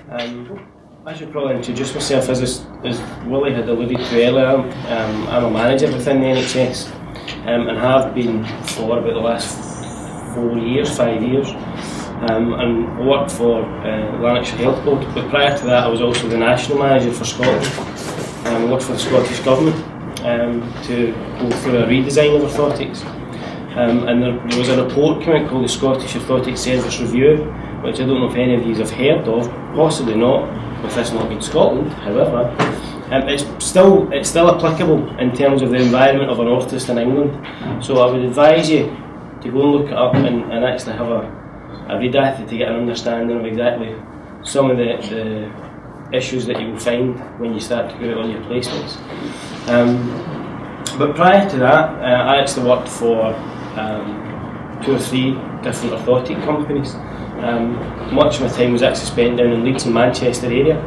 I should probably introduce myself. As Willie had alluded to earlier, I'm a manager within the NHS and have been for about the last 5 years. And I worked for Lanarkshire Health Board, but prior to that I was also the national manager for Scotland. I worked for the Scottish Government to go through a redesign of orthotics. And there was a report came out called the Scottish Orthotic Service Review, which I don't know if any of you have heard of, possibly not, with this not being Scotland. However, it's still applicable in terms of the environment of an orthotist in England. So I would advise you to go and look it up and actually have a read at it to get an understanding of exactly some of the issues that you will find when you start to go out on your placements. But prior to that, I actually worked for 2 or 3 different orthotic companies. Much of my time was actually spent down in Leeds and Manchester area.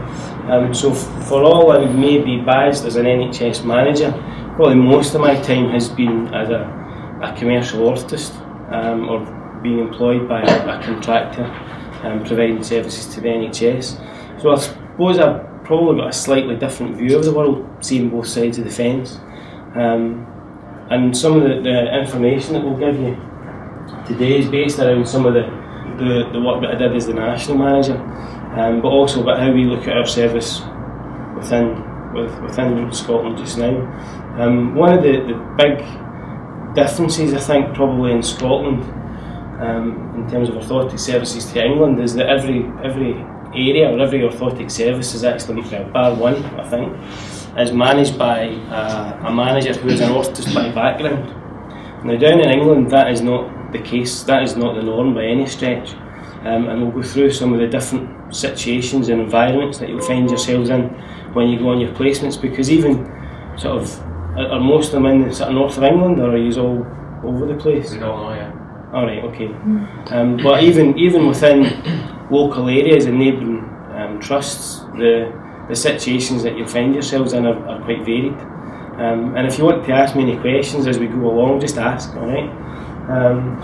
So for all I may be badged as an NHS manager, probably most of my time has been as a commercial orthotist or being employed by a contractor providing services to the NHS. So I suppose I've probably got a slightly different view of the world, seeing both sides of the fence. And some of the information that we'll give you today is based around some of the work that I did as the national manager, but also about how we look at our service within Scotland just now. One of the big differences I think probably in Scotland in terms of orthotic services to England is that every area or every orthotic service is actually, bar one I think, is managed by a manager who is an orthotist by background. Now down in England that is not the case, that is not the norm by any stretch, and we'll go through some of the different situations and environments that you'll find yourselves in when you go on your placements, because even sort of, are most of them in the sort of north of England, or are you all over the place? We don't know yet. Alright, okay. But even within local areas and neighbouring trusts, the situations that you'll find yourselves in are quite varied. And if you want to ask me any questions as we go along, just ask, alright?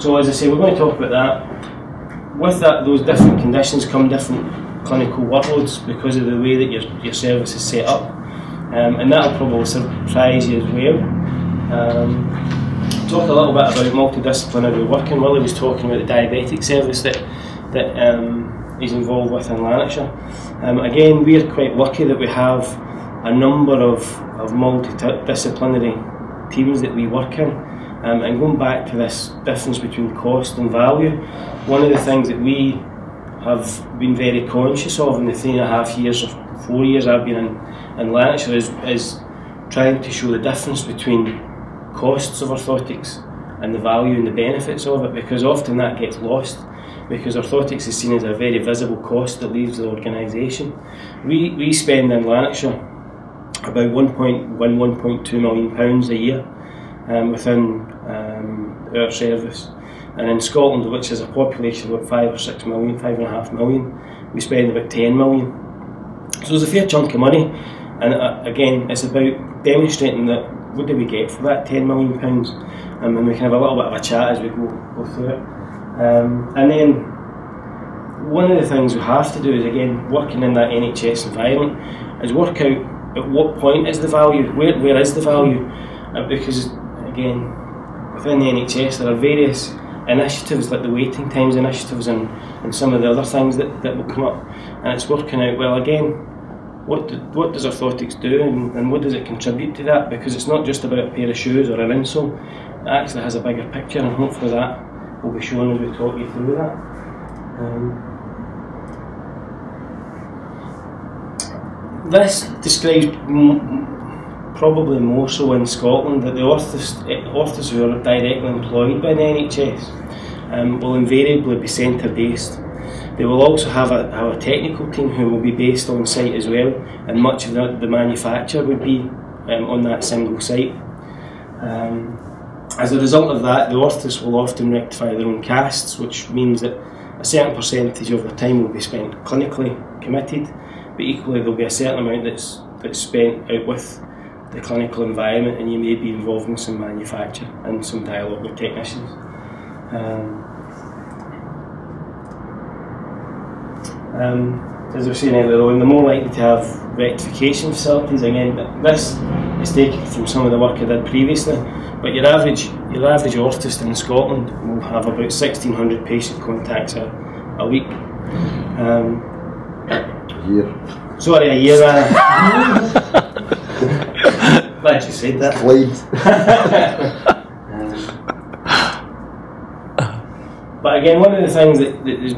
So as I say, we're going to talk about that. With those different conditions come different clinical workloads because of the way that your service is set up. And that'll probably surprise you as well. Talk a little bit about multidisciplinary working. Willie was talking about the diabetic service that he's involved with in Lanarkshire. Again, we're quite lucky that we have a number of multidisciplinary teams that we work in. And going back to this difference between cost and value, one of the things that we have been very conscious of in the 3.5 years or 4 years I've been in Lanarkshire is trying to show the difference between costs of orthotics and the value and the benefits of it, because often that gets lost, because orthotics is seen as a very visible cost that leaves the organisation. We spend in Lanarkshire about £1.2 million a year within our service, and in Scotland, which has a population of about 5 or 6 million, 5.5 million, we spend about 10 million. So there's a fair chunk of money, and again it's about demonstrating that what do we get for that £10 million, and we can have a little bit of a chat as we go through it. And then one of the things we have to do is, again, working in that NHS environment, is work out at what point is the value, where is the value, because again, within the NHS there are various initiatives like the waiting times initiatives and some of the other things that will come up, and it's working out, well, again, what does orthotics do and what does it contribute to that, because it's not just about a pair of shoes or an insole, it actually has a bigger picture, and hopefully that will be shown as we talk you through that. This describes probably more so in Scotland that the orthotists who are directly employed by the NHS will invariably be centre based. They will also have a technical team who will be based on site as well, and much of the manufacture would be on that single site. As a result of that, the orthotists will often rectify their own casts, which means that a certain percentage of their time will be spent clinically committed, but equally there will be a certain amount that's spent out with the clinical environment, and you may be involved in some manufacture and some dialogue with technicians. as I was saying earlier on, they're more likely to have rectification facilities. Again, this is taken from some of the work I did previously, but your average orthotist in Scotland will have about 1,600 patient contacts a week. A year. Sorry, a year. Glad you said that. But again, one of the things that is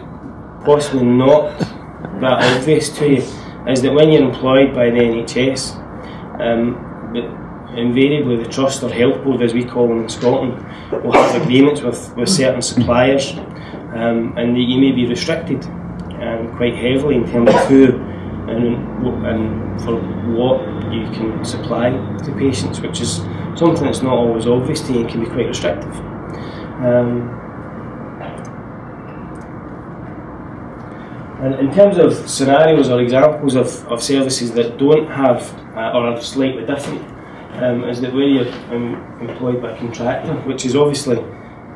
possibly not that obvious to you is that when you're employed by the NHS, invariably the trust or health board, as we call them in Scotland, will have agreements with certain suppliers, and that you may be restricted quite heavily in terms of who and for what you can supply to patients, which is something that's not always obvious to you and can be quite restrictive. And in terms of scenarios or examples of services that don't have or are slightly different, is that where you're employed by a contractor, which is obviously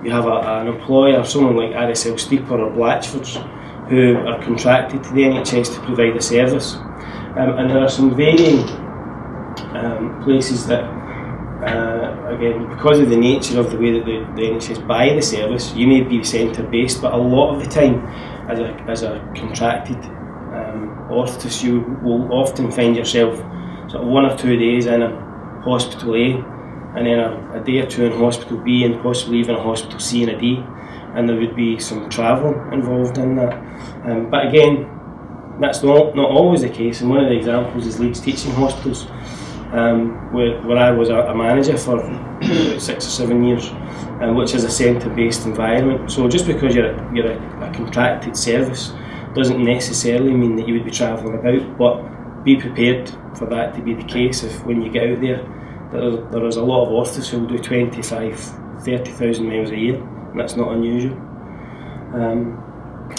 you have an employer, someone like RSL Steeper or Blatchford's, who are contracted to the NHS to provide a service. And there are some varying places that, again, because of the nature of the way that the NHS buy the service, you may be centre based, but a lot of the time, as a contracted orthotist, you will often find yourself sort of 1 or 2 days in a hospital A, and then a day or two in hospital B, and possibly even a hospital C and a D, and there would be some travel involved in that. But again, that's not always the case, and one of the examples is Leeds Teaching Hospitals, where I was a manager for about 6 or 7 years, which is a centre-based environment. So just because you're a contracted service doesn't necessarily mean that you would be travelling about, but be prepared for that to be the case. If when you get out there is a lot of orthotists who will do 25,000–30,000 miles a year, and that's not unusual.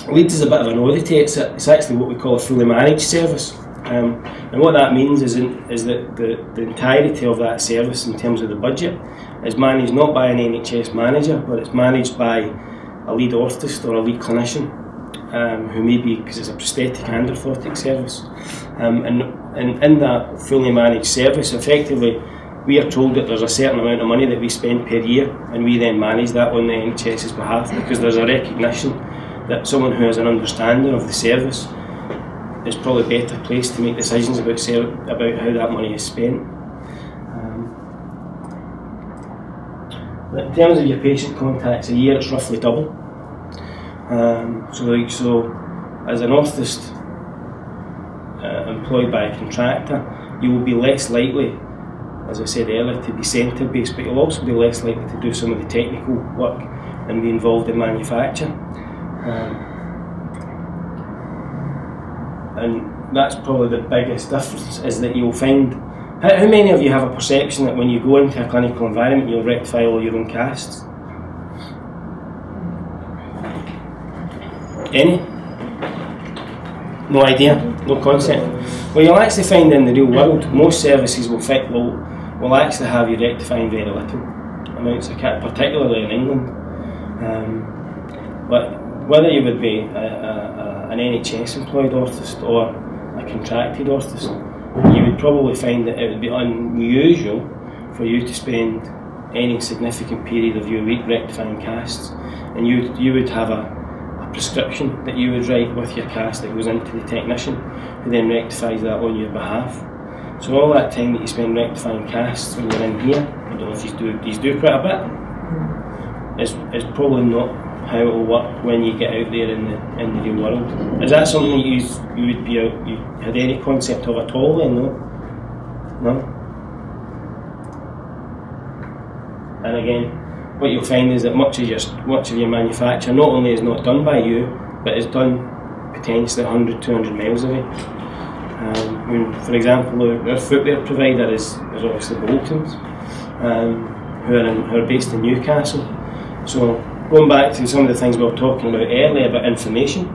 Leeds is a bit of an oddity. It's actually what we call a fully managed service, and what that means is that the entirety of that service in terms of the budget is managed not by an NHS manager, but it's managed by a lead orthotist or a lead clinician, who may be, because it's a prosthetic and orthotic service, and in that fully managed service, effectively we are told that there's a certain amount of money that we spend per year, and we then manage that on the NHS's behalf, because there's a recognition that someone who has an understanding of the service is probably better placed to make decisions about how that money is spent. In terms of your patient contacts a year, it's roughly double. So as an orthotist employed by a contractor, you will be less likely, as I said earlier, to be centre based, but you'll also be less likely to do some of the technical work and be involved in manufacture. And that's probably the biggest difference, is that you'll find, how many of you have a perception that when you go into a clinical environment you'll rectify all your own casts? Any? No idea? No concept? Well, you'll actually find in the real world, most services will actually have you rectifying very little amounts of casts, particularly in England. But whether you would be an NHS employed orthotist or a contracted orthotist, you would probably find that it would be unusual for you to spend any significant period of your week rectifying casts, and you would have a prescription that you would write with your cast that goes into the technician, who then rectifies that on your behalf. So all that time that you spend rectifying casts when you're in here, I don't know if you do quite a bit, is probably not how it will work when you get out there in the real world. Is that something that you had any concept of at all then? No? And again, what you'll find is that much of your manufacture not only is not done by you, but is done potentially 100–200 miles away. For example, our footwear provider is obviously Bolton's, who are based in Newcastle. So going back to some of the things we were talking about earlier about information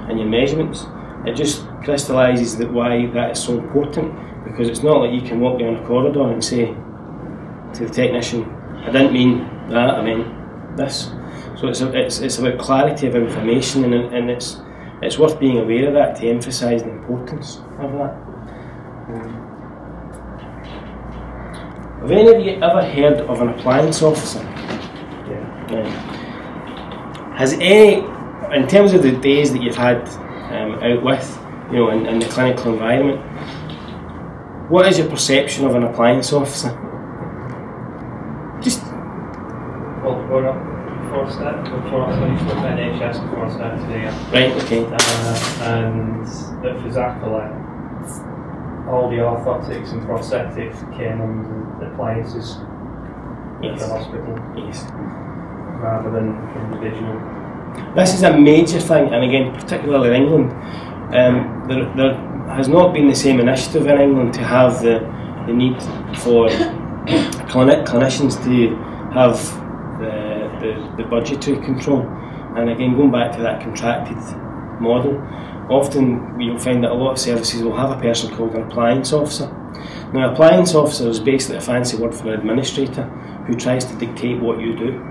and your measurements, it just crystallises why that is so important, because it's not like you can walk down a corridor and say to the technician, I didn't mean that, I meant this. So it's about clarity of information, and it's it's worth being aware of that to emphasise the importance of that. Have any of you ever heard of an appliance officer? Yeah. Has any, in terms of the days that you've had out with, you know, in the clinical environment, what is your perception of an appliance officer? Just. Well, growing up before I started, I used to work at NHS before I started today. Right, okay. And at physically, all the orthotics and prosthetics came under the appliances at the hospital. Yes. Rather than individual. This is a major thing, and again, particularly in England, there has not been the same initiative in England to have the need for clinicians to have the budgetary control. And again, going back to that contracted model, often you'll find that a lot of services will have a person called an appliance officer. Now, an appliance officer is basically a fancy word for an administrator who tries to dictate what you do.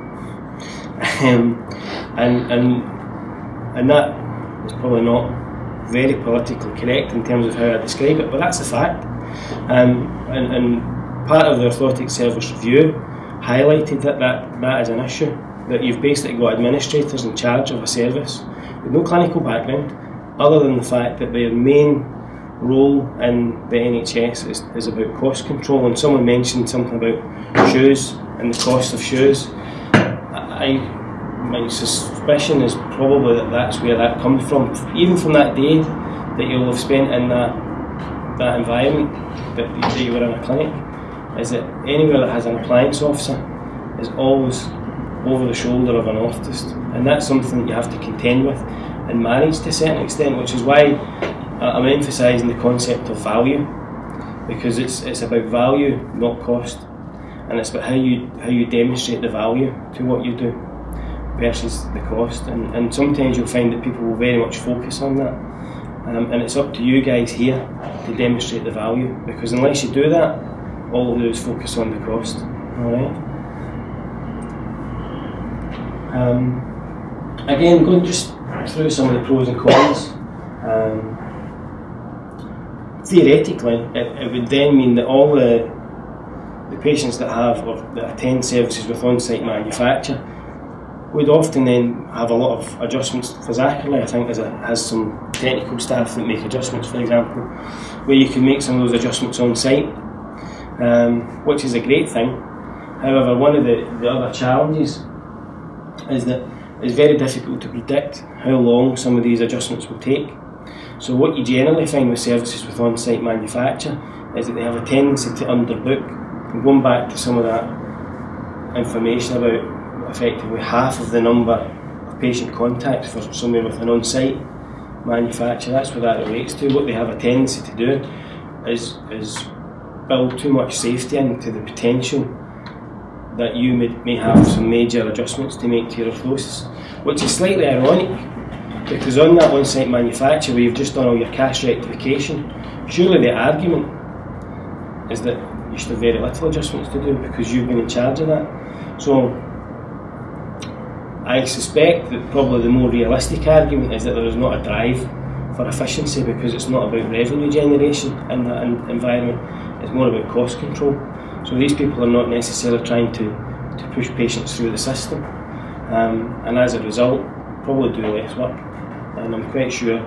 And that is probably not very politically correct in terms of how I describe it, but that's a fact. And part of the orthotics service review highlighted that is an issue, that you've basically got administrators in charge of a service with no clinical background, other than the fact that their main role in the NHS is about cost control. And someone mentioned something about shoes and the cost of shoes. My suspicion is probably that that's where that comes from, even from that day that you'll have spent in that environment that you were in a clinic, is that anywhere that has an appliance officer is always over the shoulder of an orthotist, and that's something that you have to contend with and manage to a certain extent, which is why I'm emphasising the concept of value, because it's about value, not cost, and it's about how you demonstrate the value to what you do versus the cost, and sometimes you'll find that people will very much focus on that, and it's up to you guys here to demonstrate the value, because unless you do that, all we'll do is focus on the cost. Alright. Again, going just through some of the pros and cons. Theoretically, it would then mean that all the patients that have or that attend services with on-site manufacture would often then have a lot of adjustments physically. I think has some technical staff that make adjustments, for example, where you can make some of those adjustments on site, which is a great thing. However, one of the other challenges is that it's very difficult to predict how long some of these adjustments will take. So what you generally find with services with on-site manufacture is that they have a tendency to underbook. And going back to some of that information about effectively half of the number of patient contacts for somewhere with an on-site manufacture, that's what that relates to. What they have a tendency to do is build too much safety into the potential that you may have some major adjustments to make to your orthosis, which is slightly ironic, because on that on-site manufacture where you've just done all your cash rectification, surely the argument is that you should have very little adjustments to do because you've been in charge of that. So I suspect that probably the more realistic argument is that there is not a drive for efficiency, because it's not about revenue generation in that environment, it's more about cost control. So these people are not necessarily trying to push patients through the system, and as a result probably do less work. And I'm quite sure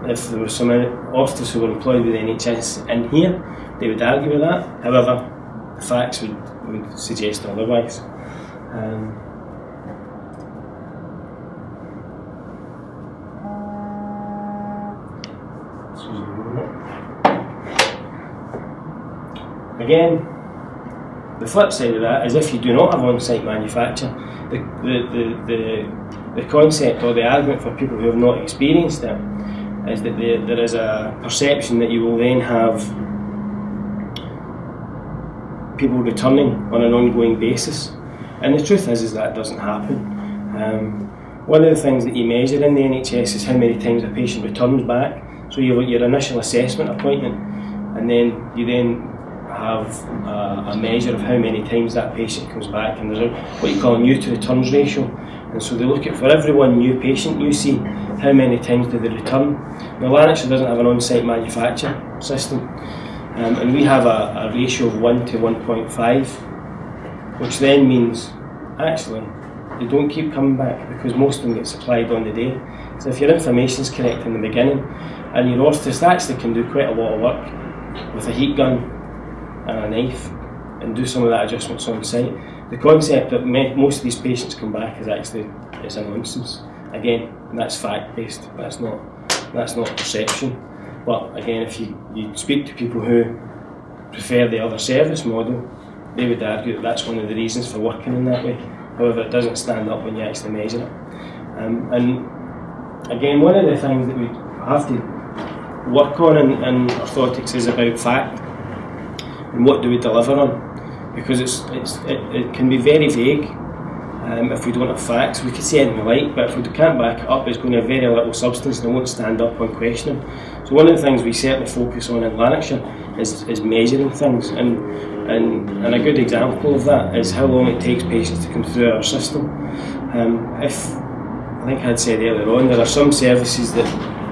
if there were some orthotists who were employed with the NHS in here, they would argue with that. However, the facts would suggest otherwise. Again, the flip side of that is if you do not have on-site manufacture, the concept or the argument for people who have not experienced it is that there is a perception that you will then have people returning on an ongoing basis, and the truth is that doesn't happen. One of the things that you measure in the NHS is how many times a patient returns back. So you have your initial assessment appointment, and then you have a measure of how many times that patient comes back, and there's what you call a new to returns ratio, And so they look at, for every one new patient you see, how many times do they return. Now Lanarkshire doesn't have an on-site manufacture system, and we have a ratio of 1 to 1.5, which then means actually they don't keep coming back because most of them get supplied on the day. So if your information is correct in the beginning, and your orthotist actually can do quite a lot of work with a heat gun and a knife and do some of that adjustments on site, the concept that most of these patients come back is actually a nonsense. Again, that's fact based. That's not perception. But again, if you speak to people who prefer the other service model, they would argue that that's one of the reasons for working in that way. However, it doesn't stand up when you actually measure it. And again, one of the things that we have to work on in orthotics is about fact and what do we deliver on, because it can be very vague if we don't have facts. We could say anything we like, but if we can't back it up, it's going to have very little substance and it won't stand up on questioning. So one of the things we certainly focus on in Lanarkshire is measuring things, and a good example of that is how long it takes patients to come through our system. I think I had said earlier on, there are some services that,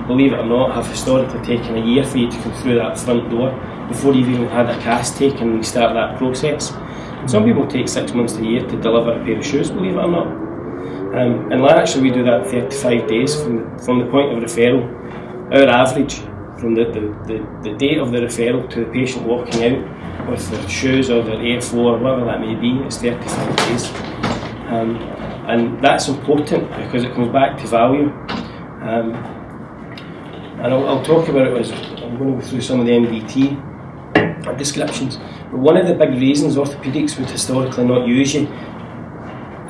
believe it or not, have historically taken a year for you to come through that front door before you've even had a cast taken and you start that process. And some people take 6 months to a year to deliver a pair of shoes, believe it or not. In Lanarkshire we do that 35 days from the point of referral. Our average from the date of the referral to the patient walking out with their shoes or their AFO or whatever that may be is 35 days. And that's important because it comes back to value. And I'll talk about it as I'm going to go through some of the MDT descriptions. But one of the big reasons orthopaedics would historically not use you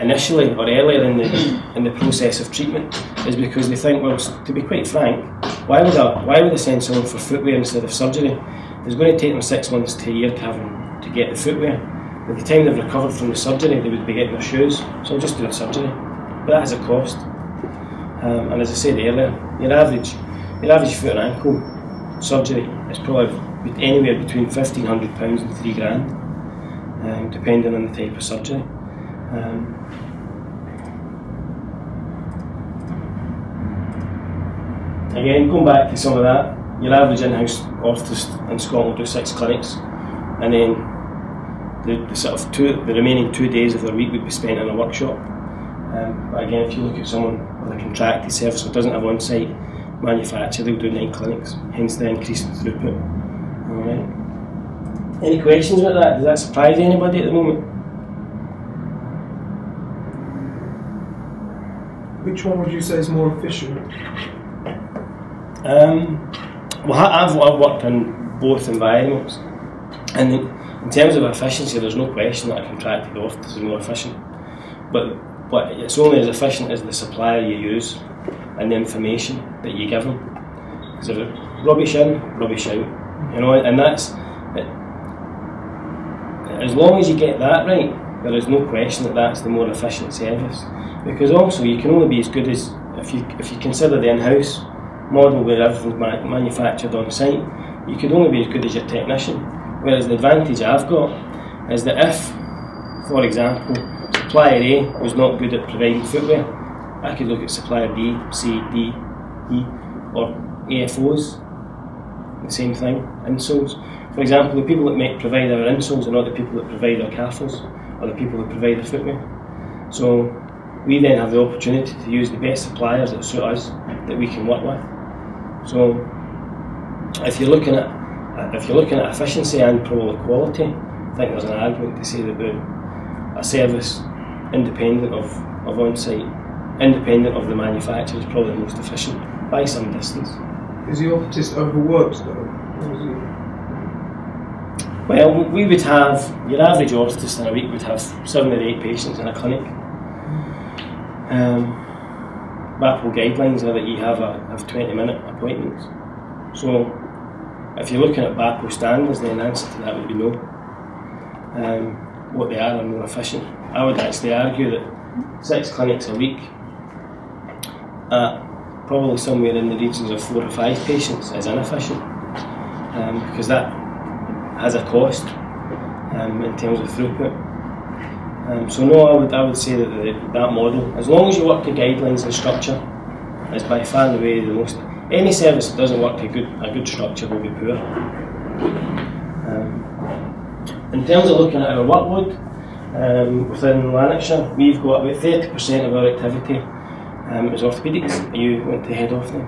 initially or earlier in the process of treatment is because they think, well, to be quite frank, why would I send someone for footwear instead of surgery? It's going to take them 6 months to a year to get the footwear. By the time they've recovered from the surgery, they would be getting their shoes, so I'll just do a surgery. But that has a cost. And as I said earlier, your average foot and ankle surgery is probably anywhere between £1,500 and £3,000, depending on the type of surgery. Again, going back to some of that, your average in-house orthotist in Scotland will do 6 clinics, and then the remaining 2 days of their week would be spent in a workshop. But again, if you look at someone with a contracted service that doesn't have on-site manufacture, they'll do 9 clinics, hence the increase in throughput. Alright. Any questions about that? Does that surprise anybody at the moment? Which one would you say is more efficient? Well, I've worked in both environments, and in terms of efficiency, there's no question that a contracted orthotist is more efficient. But it's only as efficient as the supplier you use and the information that you give them. Because if it's rubbish in, rubbish out, and that's it. As long as you get that right, there is no question that that's the more efficient service. Because also you can only be as good as if you consider the in-house model where everything's manufactured on site, you could only be as good as your technician. Whereas the advantage I've got is that if, for example, supplier A was not good at providing footwear, I could look at supplier B, C, D, E, or AFOs, the same thing, insoles. For example, the people that provide our insoles are not the people that provide our calfers, or the people that provide the footwear. So we then have the opportunity to use the best suppliers that suit us, that we can work with. So if you're looking at efficiency and probably quality, I think there's an argument to say that a service independent of on-site, independent of the manufacturer, is probably the most efficient by some distance. Is the orthotist overworked though? Well, we would have, your average orthotist in a week would have 7 or 8 patients in a clinic. BAPO guidelines are that you have 20-minute appointments. So if you're looking at BAPO standards, then the answer to that would be no. What they are more efficient. I would actually argue that 6 clinics a week at probably somewhere in the regions of 4 or 5 patients is inefficient, because that has a cost in terms of throughput. So no, I would say that that model, as long as you work to guidelines and structure, is by far and away the most. Any service that doesn't work to a good structure will be poor. In terms of looking at our workload, within Lanarkshire, we've got about 30% of our activity is orthopaedics. You want to head off now.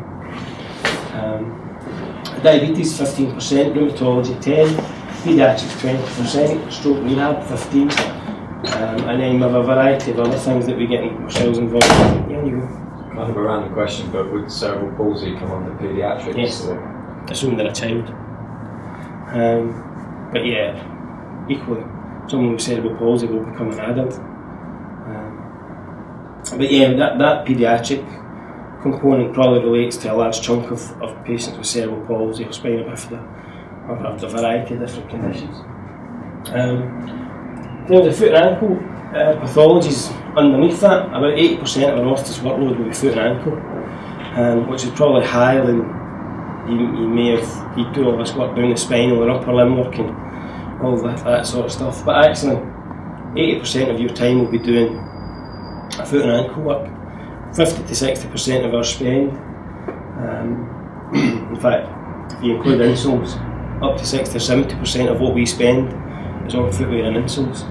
Diabetes 15%, rheumatology 10%, paediatrics 20%, stroke rehab 15%, and then we have a variety of other things that we get ourselves involved in. Yeah, you go. Kind of a random question, but would cerebral palsy come under paediatrics? Yes, assuming they're a child. But yeah, equally, someone with cerebral palsy will become an adult. But yeah, that paediatric component probably relates to a large chunk of patients with cerebral palsy or spina bifida, or a variety of different conditions. In terms of foot and ankle pathologies underneath that, about 80% of an orthotist workload will be foot and ankle, which is probably higher than you may have. You do all this work down the spinal and upper limb work and all that sort of stuff. But actually, 80% of your time will be doing foot and ankle work. 50 to 60% of our spend, in fact, if you include insoles, up to 60 or 70% of what we spend is on footwear and insoles.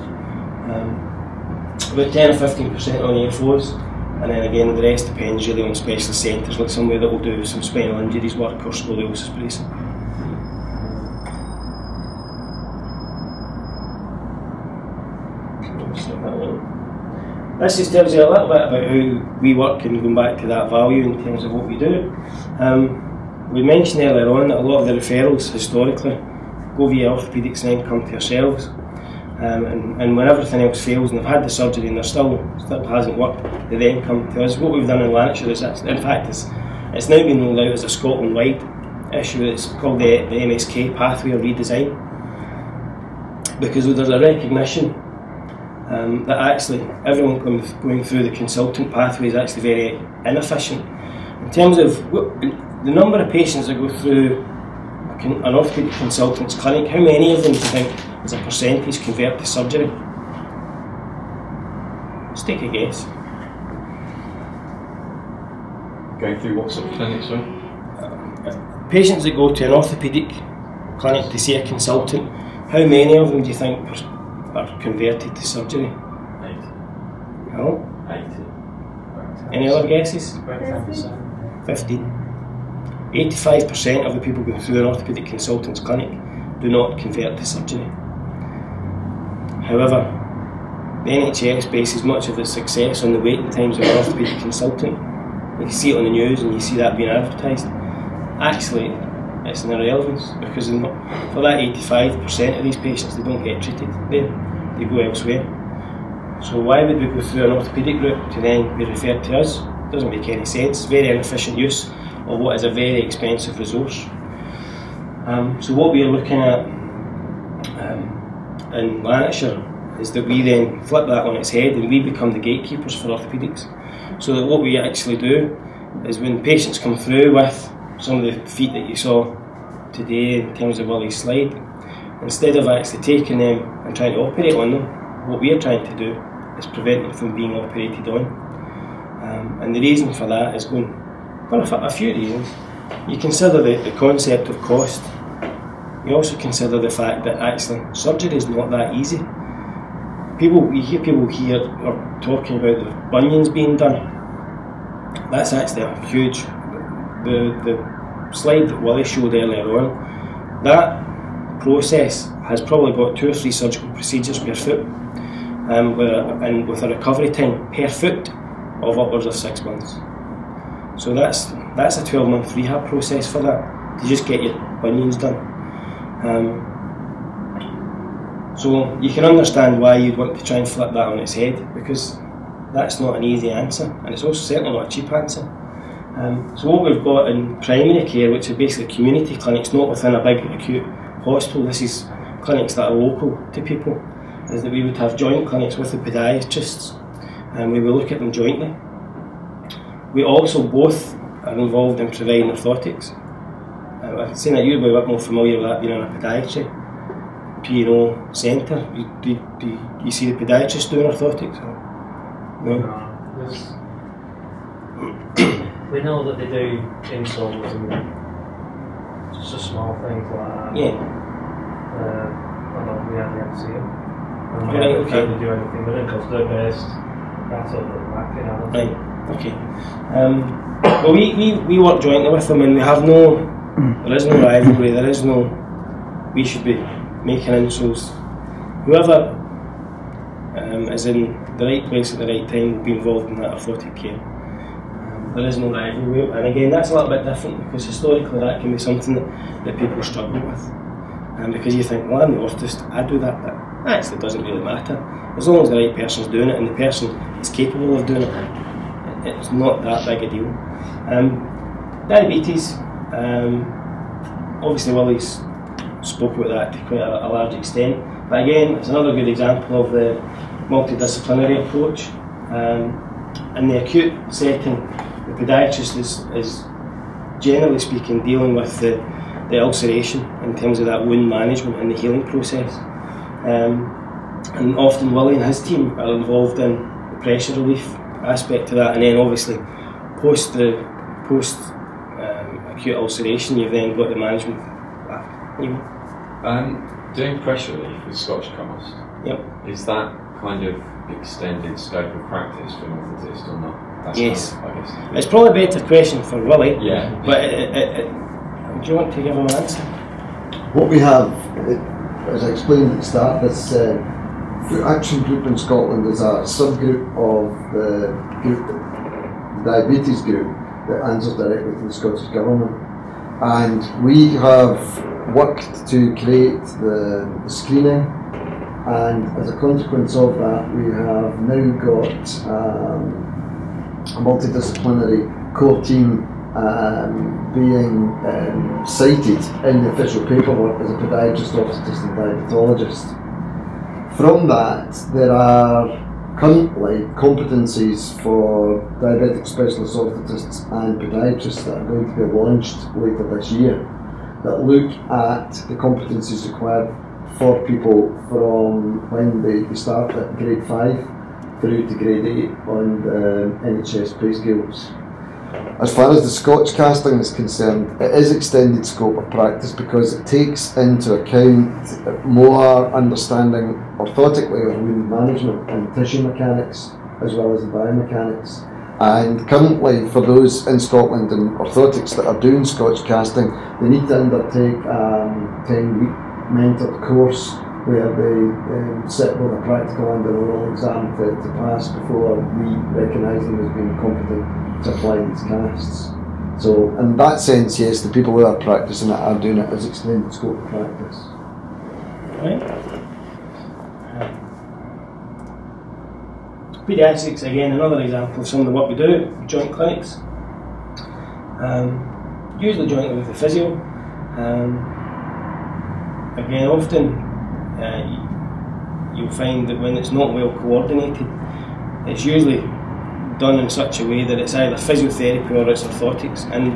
About 10 or 15% on AFOs, and then again the rest depends really on specialist centres, like somewhere that will do some spinal injuries work or scoliosis bracing. This just tells you a little bit about how we work and going back to that value in terms of what we do. We mentioned earlier on that a lot of the referrals historically go via orthopaedics and then come to ourselves. And when everything else fails and they've had the surgery and still hasn't worked, they then come to us. What we've done in Lanarkshire is, in fact, it's now been rolled out as a Scotland-wide issue. It's called the MSK Pathway Redesign, because there's a recognition that actually everyone going through the consultant pathway is actually very inefficient. In terms of the number of patients that go through an orthopaedic consultant's clinic, how many of them do you think as a percentage convert to surgery? Let's take a guess. Going through what sort of clinic, sorry? Patients that go to an orthopaedic clinic to see a consultant, how many of them do you think are converted to surgery? 80. No? 80. Any other guesses? 10%. 15. 85% of the people going through an orthopaedic consultant's clinic do not convert to surgery. However, the NHS bases much of its success on the waiting times of an orthopaedic consultant. You see it on the news and you see that being advertised. Actually, it's an irrelevance, because for that 85% of these patients, they don't get treated there, they go elsewhere. So why would we go through an orthopaedic route to then be referred to us? It doesn't make any sense. Very inefficient use of what is a very expensive resource. So what we are looking at in Lanarkshire is that we then flip that on its head and we become the gatekeepers for orthopaedics. So that what we actually do is, when patients come through with some of the feet that you saw today in terms of Willie's slide, instead of actually taking them and trying to operate on them, what we are trying to do is prevent them from being operated on. And the reason for that is for a few reasons. You consider the concept of cost. You also consider the fact that actually surgery is not that easy. You hear people here are talking about the bunions being done. That's actually a huge. The slide that Willie showed earlier on, that process has probably got 2 or 3 surgical procedures per foot, with a recovery time per foot of upwards of 6 months. So that's a 12-month rehab process for that, to just get your bunions done. So you can understand why you'd want to try and flip that on its head, because that's not an easy answer, and it's also certainly not a cheap answer. So what we've got in primary care, which are basically community clinics, not within a big acute hospital, this is clinics that are local to people, is that we would have joint clinics with the podiatrists, and we will look at them jointly. We also both are involved in providing orthotics. I've seen that you're a bit more familiar with that being in a podiatry. P&O centre. Do you see the podiatrist doing orthotics? No? We know that they do insoles and just small things like that. Yeah. I don't we haven't seen them. And we Right, haven't okay. tried to do anything with it because they're based. That's all they're lacking out. Right, okay. Well, we work jointly with them, and we have there is no rivalry, there is no, we should be making insoles. Whoever is in the right place at the right time will be involved in that orthotic care. There is no rivalry, and again that's a little bit different because historically that can be something that people struggle with. Because you think, well, I'm the orthotist, I do that, but actually it doesn't really matter. As long as the right person's doing it and the person is capable of doing it, it's not that big a deal. Diabetes, obviously Willie's spoke about that to quite a large extent, but again it's another good example of the multidisciplinary approach. In the acute setting, the podiatrist is generally speaking dealing with the ulceration in terms of that wound management and the healing process. And often Willie and his team are involved in the pressure relief aspect to that, and then obviously post acute ulceration you've then got the management. Doing pressure relief with Scotch cast, Yep. is that kind of extended scope of practice for an orthotist or not? That's Yes. kind of, I guess, It's probably a better question for Willie, yeah. but do you want to give him an answer? What we have, as I explained at the start, this foot action group in Scotland is a subgroup of the group, the diabetes group, that answers directly to the Scottish Government. And we have worked to create the screening, and as a consequence of that we have now got a multidisciplinary core team being cited in the official paperwork as a podiatrist, orthotist and diabetologist. From that, there are currently competencies for diabetic specialist orthotists and podiatrists that are going to be launched later this year that look at the competencies required for people from when they start at grade 5 through to grade 8 on the NHS pay scales. As far as the Scotch casting is concerned, it is extended scope of practice because it takes into account more understanding orthotically of wound management and tissue mechanics as well as the biomechanics. And currently, for those in Scotland and orthotics that are doing Scotch casting, they need to undertake a 10-week mentored course where they sit both a practical and an oral exam to pass before we recognise them as being competent to apply these casts. So in that sense, yes, the people who are practising it are doing it as extended scope of practice. Right. Paediatrics, again, another example of some of the work we do, joint clinics. Usually jointly with the physio. Again, often you'll find that when it's not well coordinated, it's usually done in such a way that it's either physiotherapy or it's orthotics, and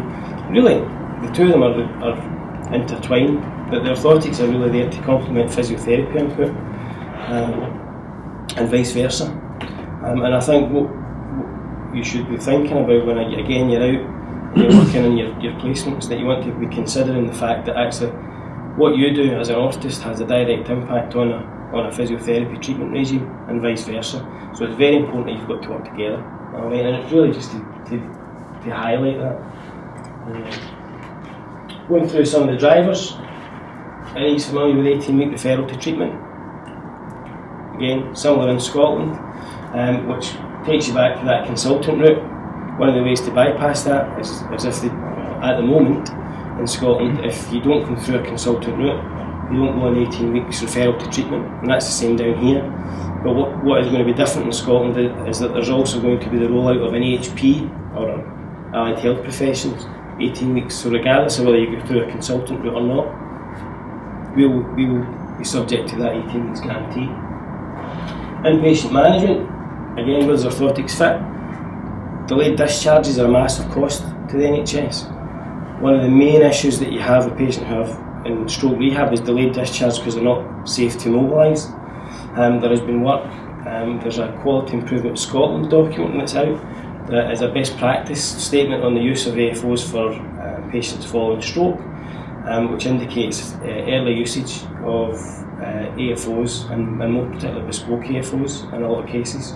really the two of them are intertwined, but the orthotics are really there to complement physiotherapy input, and vice versa. And I think what you should be thinking about when again you're out and you're working on your placements, that you want to be considering the fact that actually what you do as an orthotist has a direct impact on a physiotherapy treatment regime and vice versa. So it's very important that you've got to work together. Alright, and it's really just to highlight that. Going through some of the drivers, anybody's familiar with 18-week referral to treatment? Again, similar in Scotland, which takes you back to that consultant route. One of the ways to bypass that is if they, at the moment in Scotland, if you don't come through a consultant route, you don't go on 18 weeks referral to treatment, and that's the same down here. But what is going to be different in Scotland is that there's also going to be the rollout of an AHP, or an allied health professions, 18 weeks. So regardless of whether you go through a consultant route or not, we will be subject to that 18 weeks guarantee. Inpatient management, again, where does orthotics fit? Delayed discharges are a massive cost to the NHS. One of the main issues that you have with patients who have in stroke rehab is delayed discharge because they're not safe to mobilise. There has been work, there's a Quality Improvement Scotland document that's out that is a best practice statement on the use of AFOs for patients following stroke, which indicates early usage of AFOs and more particularly bespoke AFOs in a lot of cases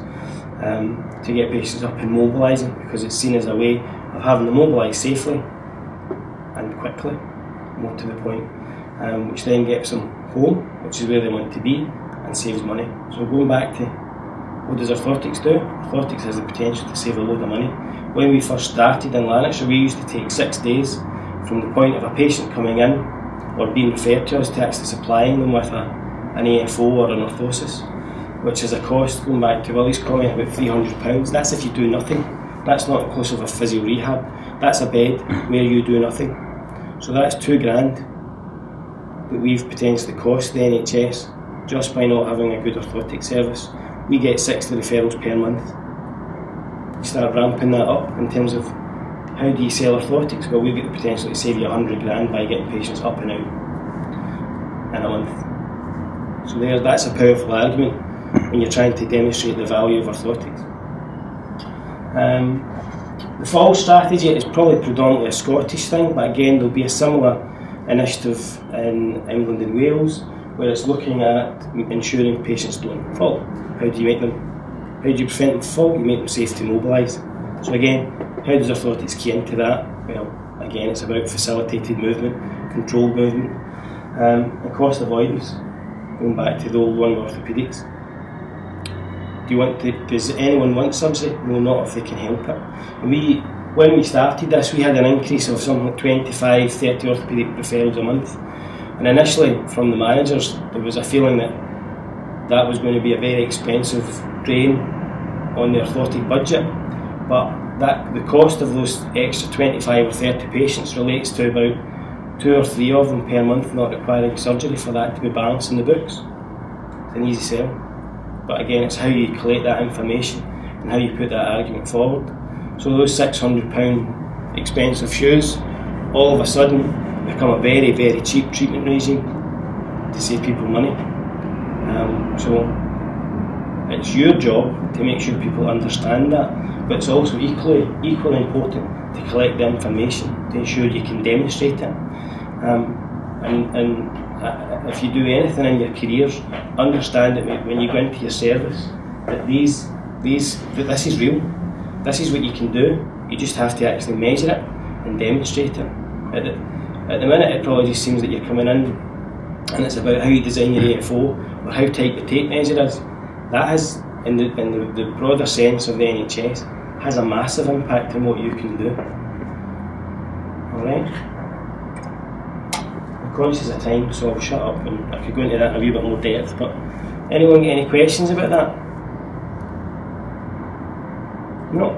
to get patients up and mobilising, because it's seen as a way of having them mobilised safely and quickly, more to the point, which then gets them home, which is where they want to be, and saves money. So going back to what does orthotics do? Orthotics has the potential to save a load of money. When we first started in Lanarkshire, we used to take 6 days from the point of a patient coming in or being referred to us to actually supplying them with an AFO or an orthosis, which is a cost, going back to Willie's comment, about £300. That's if you do nothing. That's not inclusive of physio rehab. That's a bed where you do nothing. So that's £2,000 that we've potentially cost the NHS just by not having a good orthotic service. We get 60 referrals per month. You start ramping that up in terms of how do you sell orthotics? Well, we've got the potential to save you £100,000 by getting patients up and out in a month. So that's a powerful argument when you're trying to demonstrate the value of orthotics. The fall strategy is probably predominantly a Scottish thing, but again there'll be a similar initiative in England and Wales where it's looking at ensuring patients don't fall. How do you prevent them from fall? You make them safe to mobilise. So again, how does orthotics key into that? Well, again, it's about facilitated movement, controlled movement, and cost avoidance. Going back to the old one with orthopaedics. Does anyone want surgery? No, not if they can help it. And when we started this, we had an increase of something like 25, 30 orthopaedic referrals a month. And initially, from the managers, there was a feeling that was going to be a very expensive drain on the orthotic budget. But the cost of those extra 25 or 30 patients relates to about 2 or 3 of them per month not requiring surgery for that to be balanced in the books. It's an easy sell. But again, it's how you collect that information and how you put that argument forward. So those £600 expensive shoes all of a sudden become a very, very cheap treatment regime to save people money. So it's your job to make sure people understand that, but it's also equally important to collect the information to ensure you can demonstrate it. And if you do anything in your careers, understand that when you go into your service, that this is real. This is what you can do. You just have to actually measure it and demonstrate it. At the minute, it probably just seems that you're coming in and it's about how you design your AFO or how tight the tape measure is. That has, in the broader sense of the NHS, has a massive impact on what you can do. Alright? I'm conscious of time, so I'll shut up and I could go into that in a wee bit more depth, but anyone get any questions about that? No?